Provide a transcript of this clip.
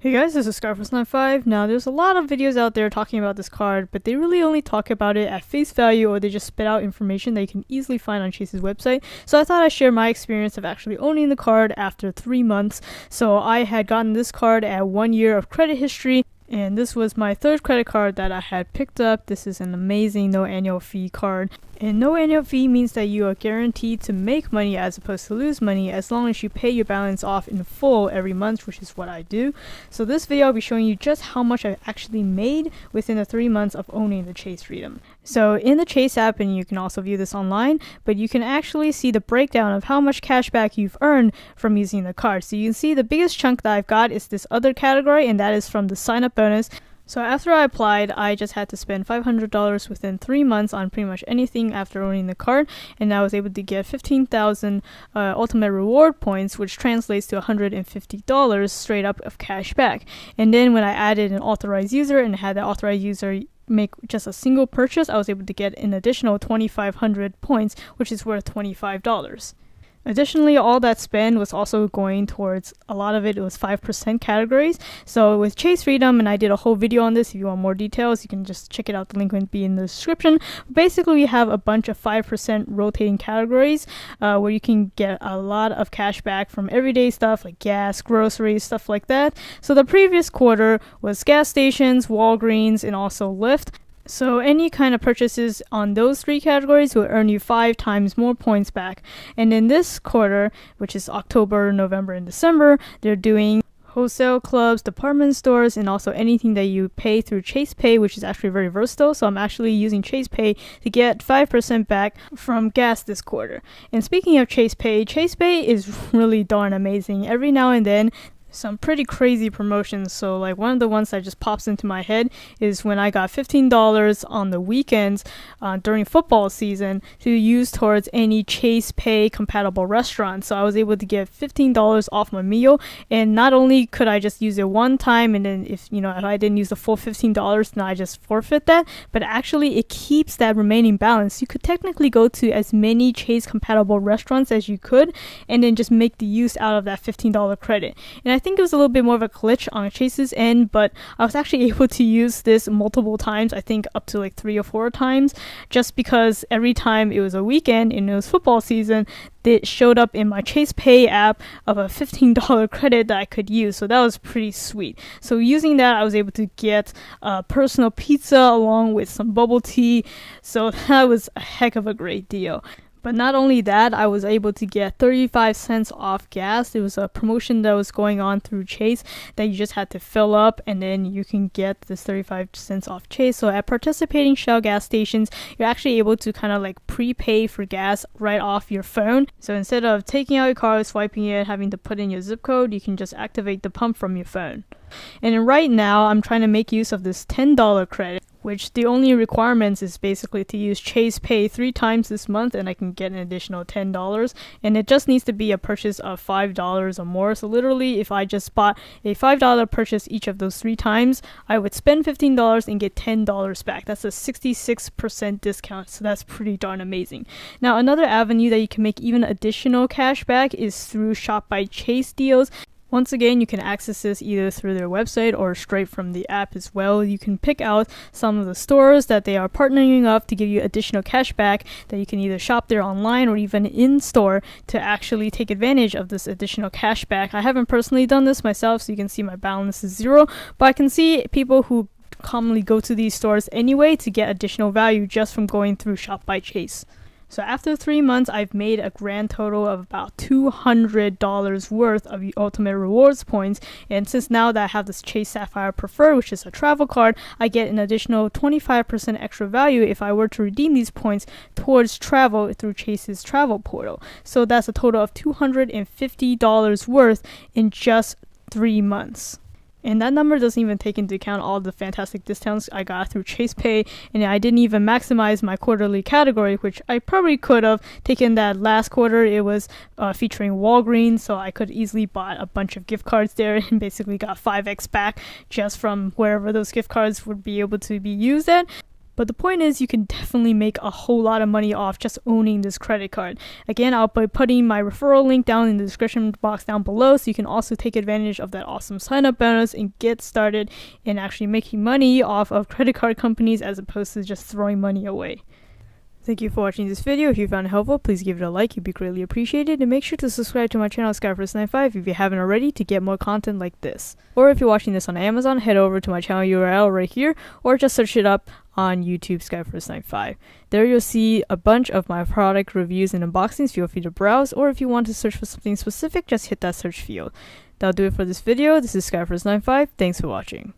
Hey guys, this is Scarface95. Now, there's a lot of videos out there talking about this card, but they really only talk about it at face value, or they just spit out information that you can easily find on Chase's website. So I thought I'd share my experience of actually owning the card after 3 months. So I had gotten this card at 1 year of credit history, and this was my third credit card that I had picked up. This is an amazing no annual fee card. And no annual fee means that you are guaranteed to make money as opposed to lose money as long as you pay your balance off in full every month, which is what I do. So this video I'll be showing you just how much I've actually made within the 3 months of owning the Chase Freedom. So in the Chase app, and you can also view this online, but you can actually see the breakdown of how much cash back you've earned from using the card. So you can see the biggest chunk that I've got is this other category, and that is from the sign up bonus. So after I applied, I just had to spend $500 within 3 months on pretty much anything after owning the card, and I was able to get 15,000 ultimate reward points, which translates to $150 straight up of cash back. And then when I added an authorized user and had that authorized user make just a single purchase, I was able to get an additional 2,500 points, which is worth $25. Additionally, all that spend was also going towards, a lot of it was 5% categories. So with Chase Freedom, and I did a whole video on this, if you want more details, you can just check it out. The link will be in the description. Basically, we have a bunch of 5% rotating categories where you can get a lot of cash back from everyday stuff like gas, groceries, stuff like that. So the previous quarter was gas stations, Walgreens, and also Lyft. So any kind of purchases on those 3 categories will earn you 5 times more points back. And in this quarter, which is October, November, and December, they're doing wholesale clubs, department stores, and also anything that you pay through Chase Pay, which is actually very versatile. So I'm actually using Chase Pay to get 5% back from gas this quarter. And speaking of Chase Pay is really darn amazing. Every now and then, some pretty crazy promotions. So like one of the ones that just pops into my head is when I got $15 on the weekends during football season to use towards any Chase Pay compatible restaurants. So I was able to get $15 off my meal, and not only could I just use it one time, and then if I didn't use the full $15, then I just forfeit that, but actually it keeps that remaining balance. You could technically go to as many Chase compatible restaurants as you could, and then just make the use out of that $15 credit. And I think it was a little bit more of a glitch on Chase's end, but I was actually able to use this multiple times, I think up to like 3 or 4 times, just because every time it was a weekend and it was football season, it showed up in my Chase Pay app of a $15 credit that I could use. So that was pretty sweet. So using that, I was able to get a personal pizza along with some bubble tea. So that was a heck of a great deal. But not only that, I was able to get 35 cents off gas. It was a promotion that was going on through Chase that you just had to fill up, and then you can get this 35 cents off Chase. So at participating Shell gas stations, you're actually able to kind of like prepay for gas right off your phone. So instead of taking out your card, swiping it, having to put in your zip code, you can just activate the pump from your phone. And right now, I'm trying to make use of this $10 credit, which the only requirements is basically to use Chase Pay 3 times this month, and I can get an additional $10. And it just needs to be a purchase of $5 or more. So literally, if I just bought a $5 purchase each of those 3 times, I would spend $15 and get $10 back. That's a 66% discount, so that's pretty darn amazing. Now, another avenue that you can make even additional cash back is through Shop by Chase deals. Once again, you can access this either through their website or straight from the app as well. You can pick out some of the stores that they are partnering up to give you additional cash back that you can either shop there online or even in store to actually take advantage of this additional cash back. I haven't personally done this myself, so you can see my balance is 0, but I can see people who commonly go to these stores anyway to get additional value just from going through Shop by Chase. So after 3 months, I've made a grand total of about $200 worth of ultimate rewards points. And since now that I have this Chase Sapphire Preferred, which is a travel card, I get an additional 25% extra value if I were to redeem these points towards travel through Chase's travel portal. So that's a total of $250 worth in just 3 months. And that number doesn't even take into account all the fantastic discounts I got through Chase Pay, and I didn't even maximize my quarterly category, which I probably could have taken that last quarter. It was featuring Walgreens, so I could easily bought a bunch of gift cards there and basically got 5x back just from wherever those gift cards would be able to be used at. But the point is, you can definitely make a whole lot of money off just owning this credit card. Again, I'll be putting my referral link down in the description box down below, so you can also take advantage of that awesome sign up bonus and get started in actually making money off of credit card companies as opposed to just throwing money away. Thank you for watching this video. If you found it helpful, please give it a like, it'd be greatly appreciated, and make sure to subscribe to my channel Skyforce95 if you haven't already to get more content like this. Or if you're watching this on Amazon, head over to my channel URL right here, or just search it up on YouTube Skyforce95. There you'll see a bunch of my product reviews and unboxings. Feel free to browse, or if you want to search for something specific, just hit that search field. That'll do it for this video. This is Skyforce95. Thanks for watching.